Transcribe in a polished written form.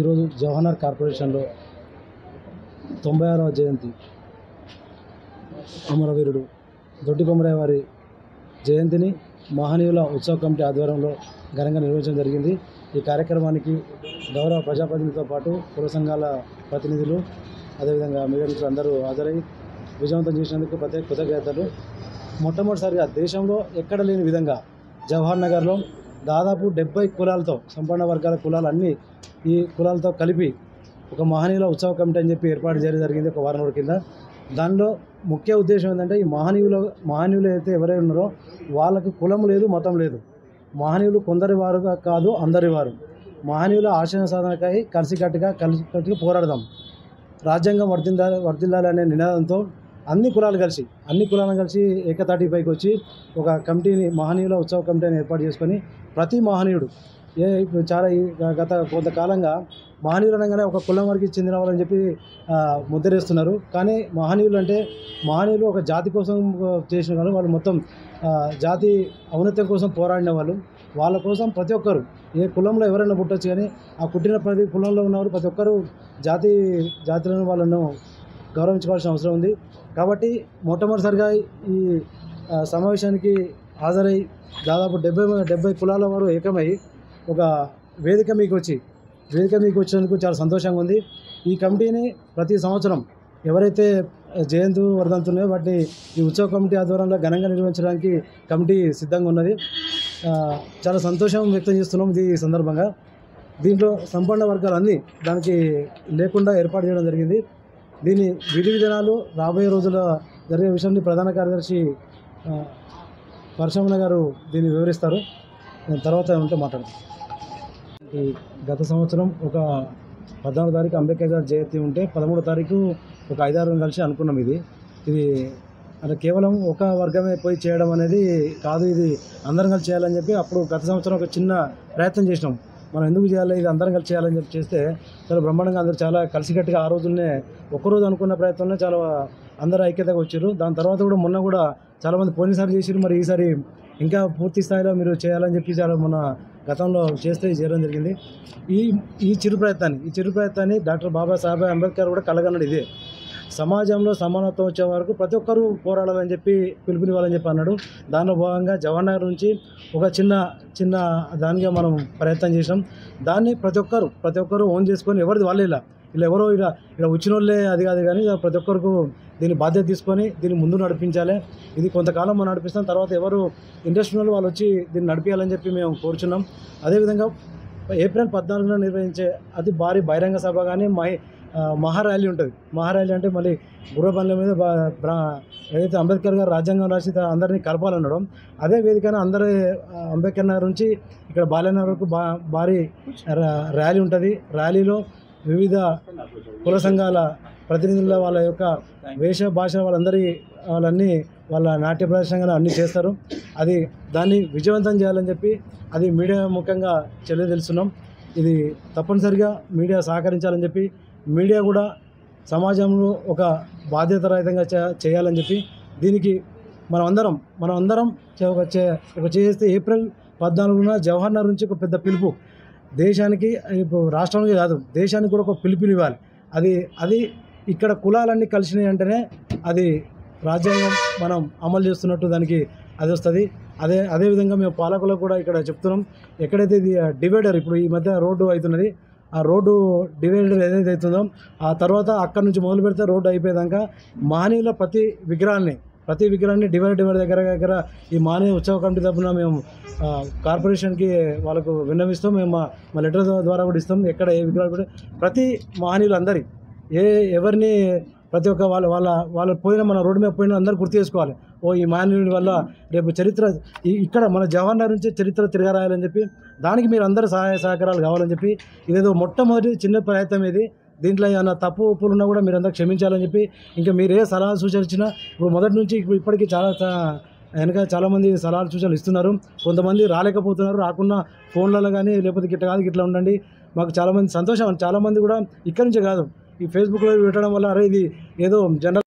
ఈరోజు జవహర్ కార్పొరేషన్లో 96వ జయంతి అమరవీరుడు దొడ్డి కొమరయ్య వారి జయంతిని మహనీయుల ఉత్సవ కమిటీ ఆధ్వర్యంలో ఘనంగా నిర్వహించడం జరిగింది. ఈ కార్యక్రమానికి గౌరవ ప్రజాప్రతినిధులతో పాటు కుల సంఘాల ప్రతినిధులు అదేవిధంగా మీడియా మిత్రులు అందరూ హాజరై విజయవంతం చేసినందుకు ప్రత్యేక కృతజ్ఞతలు. మొట్టమొదటిసారిగా దేశంలో ఎక్కడ లేని విధంగా జవహర్ నగర్లో దాదాపు 70 కులాలతో సంపన్న వర్గాల కులాలన్నీ ఈ కులాలతో కలిపి ఒక మహనీయుల ఉత్సవ కమిటీ అని చెప్పి ఏర్పాటు చేయడం జరిగింది ఒక వారం రోజుల కింద. దానిలో ముఖ్య ఉద్దేశం ఏంటంటే ఈ మహనీయులు అయితే ఎవరైనా ఉన్నారో వాళ్ళకు కులం లేదు, మతం లేదు. మహనీయులు కొందరి వారుగా కాదు, అందరి వారు. మహనీయుల ఆశయ సాధనకై కలిసికట్టుగా పోరాడదాం, రాజ్యాంగం వర్ధిల్లాలి అనే నినాదంతో అన్ని కులాలను కలిసి ఏకతాటిపైకి వచ్చి ఒక కమిటీని మహనీయుల ఉత్సవ కమిటీని ఏర్పాటు చేసుకొని ప్రతి మహనీయుడు గత కొంతకాలంగా మహనీయులు అనగానే ఒక కులం వరకు చెందిన వాళ్ళని చెప్పి ముద్రేస్తున్నారు. కానీ మహనీయులు ఒక జాతి కోసం చేసిన వాళ్ళు, వాళ్ళు మొత్తం జాతి ఔన్నత్యం కోసం పోరాడిన వాళ్ళు. వాళ్ళ కోసం ప్రతి ఒక్కరు ఏ కులంలో ఎవరైనా పుట్టచ్చు, కానీ ఆ పుట్టిన ప్రతి కులంలో ఉన్నవారు ప్రతి ఒక్కరు జాతులను వాళ్ళను గౌరవించుకోవాల్సిన అవసరం ఉంది. కాబట్టి మొట్టమొదటిసారిగా ఈ సమావేశానికి హాజరై దాదాపు 70 కులాల వారు ఏకమై ఒక వేదిక మీకు వచ్చినందుకు చాలా సంతోషంగా ఉంది. ఈ కమిటీని ప్రతి సంవత్సరం ఎవరైతే జయంతి వర్ధంతున్నాయో వాటిని ఈ ఉత్సవ కమిటీ ఆధ్వర్యంలో ఘనంగా నిర్వహించడానికి కమిటీ సిద్ధంగా ఉన్నది. చాలా సంతోషం వ్యక్తం చేస్తున్నాం ఈ సందర్భంగా. దీంట్లో సంపన్న వర్గాలు అన్నీ దానికి లేకుండా ఏర్పాటు చేయడం జరిగింది. దీని విధి విధానాలు రాబోయే రోజుల్లో జరిగే విషయాన్ని ప్రధాన కార్యదర్శి పరశురామన్న గారు దీన్ని వివరిస్తారు. తర్వాత ఉంటే మాట్లాడతాం. ఈ గత సంవత్సరం ఒక 14వ తారీఖు అంబేద్కర్ గారి జయంతి ఉంటే 13వ తారీఖు ఒక 5-6 కలిసి అనుకున్నాం. ఇది అంటే కేవలం ఒక వర్గమే పోయి చేయడం అనేది కాదు, ఇది అందరం కలిసి చేయాలని చెప్పి అప్పుడు గత సంవత్సరం ఒక చిన్న ప్రయత్నం చేసినాం. మనం ఎందుకు చేయాలి, ఇది అందరం కలిసి చేయాలని చెప్పి చేస్తే చాలా బ్రహ్మాండంగా అందరూ చాలా కలిసికట్టుగా ఆ రోజునే ఒక్కరోజు అనుకున్న ప్రయత్నంలో చాలా అందరూ ఐక్యతగా వచ్చారు. దాని తర్వాత కూడా మొన్న కూడా చాలామంది పోయినసారి చేసారు, మరి ఈసారి ఇంకా పూర్తి స్థాయిలో మీరు చేయాలని చెప్పి చాలా మొన్న గతంలో చేయడం జరిగింది. ఈ చిరు ప్రయత్నాన్ని డాక్టర్ బాబాసాహెబ్ అంబేద్కర్ కూడా కలగన్నాడు. ఇదే సమాజంలో సమానత్వం వచ్చే వరకు ప్రతి ఒక్కరూ పోరాడాలని చెప్పి పిలుపునివ్వాలని చెప్పి అన్నాడు. దానిలో భాగంగా జవహర్ నగర్ నుంచి ఒక చిన్న దానిగా మనం ప్రయత్నం చేసాం. దాన్ని ప్రతి ఒక్కరు ఓన్ చేసుకొని ఎవరిది వాళ్ళే ఇలా ఎవరో ఇలా వచ్చిన వాళ్ళే అది కాదు, కానీ ప్రతి ఒక్కరికి దీన్ని బాధ్యత తీసుకొని దీన్ని ముందు నడిపించాలి. ఇది కొంతకాలం మనం నడిపిస్తాం, తర్వాత ఎవరు ఇంట్రెస్ట్ ఉన్న వాళ్ళు వచ్చి దీన్ని నడిపించాలని చెప్పి మేము కోరుచున్నాం. అదేవిధంగా ఏప్రిల్ 14న నిర్వహించే అతి భారీ బహిరంగ సభ కానీ మహార్యాలీ ఉంటుంది. మహార్యాలీ అంటే మళ్ళీ గుర్రబండ్ల మీద ఏదైతే అంబేద్కర్ గారు రాజ్యాంగం రాసి అందరినీ కలపాలన్నాడో అదే వేదికన అందరూ అంబేద్కర్ నగర్ నుంచి ఇక్కడ బాలనగర్ వరకు భారీ ర్యాలీ ఉంటుంది. ర్యాలీలో వివిధ కుల సంఘాల ప్రతినిధుల వాళ్ళ యొక్క వేష భాష వాళ్ళ నాట్య ప్రదర్శనలు అన్నీ చేస్తారు. దాన్ని విజయవంతం చేయాలని చెప్పి అది మీడియా ముఖ్యంగా తెలుస్తున్నాం. ఇది తప్పనిసరిగా మీడియా సహకరించాలని చెప్పి, మీడియా కూడా సమాజంలో ఒక బాధ్యతారహితంగా చేయాలని చెప్పి దీనికి మనం అందరం చేస్తే ఏప్రిల్ 14న జవహర్ నగర్ నుంచి ఒక పెద్ద పిలుపు దేశానికి, రాష్ట్రానికి కాదు దేశానికి కూడా ఒక పిలుపునివ్వాలి. అది ఇక్కడ కులాలన్నీ కలిసినాయి అంటేనే అది రాజ్యాంగం మనం అమలు చేస్తున్నట్టు దానికి అది వస్తుంది. అదేవిధంగా మేము పాలకులకు కూడా ఇక్కడ చెప్తున్నాం, ఎక్కడైతే ఇది డివైడర్ ఇప్పుడు ఈ మధ్య రోడ్డు అవుతున్నది, ఆ రోడ్డు డివైడర్ ఏదైతే అవుతుందో ఆ తర్వాత అక్కడి నుంచి మొదలు పెడితే రోడ్డు అయిపోయేదాకా మహనీయుల ప్రతి విగ్రహాన్ని డివైడర్ దగ్గర ఈ మహనీయ ఉత్సవ కమిటీ తరపున మేము కార్పొరేషన్కి వాళ్ళకు విన్నవిస్తాం. మేము మా లెటర్ ద్వారా కూడా ఇస్తాం. ఎక్కడ ఏ విగ్రహాలు ప్రతి మహనీయులు అందరి ఎవరిని ప్రతి ఒక్క వాళ్ళ పోయిన మన రోడ్డు మీద పోయిన అందరూ గుర్తు చేసుకోవాలి. ఈ మహనీయుడి వల్ల రేపు చరిత్ర ఇక్కడ మన జవహర్ నగర్ నుంచి చరిత్ర తిరగరాయాలని చెప్పి దానికి మీరు అందరూ సహాయ సహకారాలు కావాలని చెప్పి ఇదేదో మొట్టమొదటి చిన్న ప్రయత్నం. దీంట్లో ఏమైనా తప్పు ఒప్పులు ఉన్నా కూడా మీరు అందరూ క్షమించాలని చెప్పి, ఇంకా మీరు ఏ సలహా సూచనలు ఇచ్చినా ఇప్పుడు మొదటి నుంచి ఇప్పటికీ చాలామంది సలహాలు సూచనలు ఇస్తున్నారు. కొంతమంది రాలేకపోతున్నారు, రాకుండా ఫోన్లలో కానీ లేకపోతే గిట్లా ఉండండి. మాకు చాలామంది సంతోషం. చాలామంది కూడా ఇక్కడి నుంచే కాదు ఈ ఫేస్బుక్లో పెట్టడం వల్ల అరే ఇది ఏదో జనరల్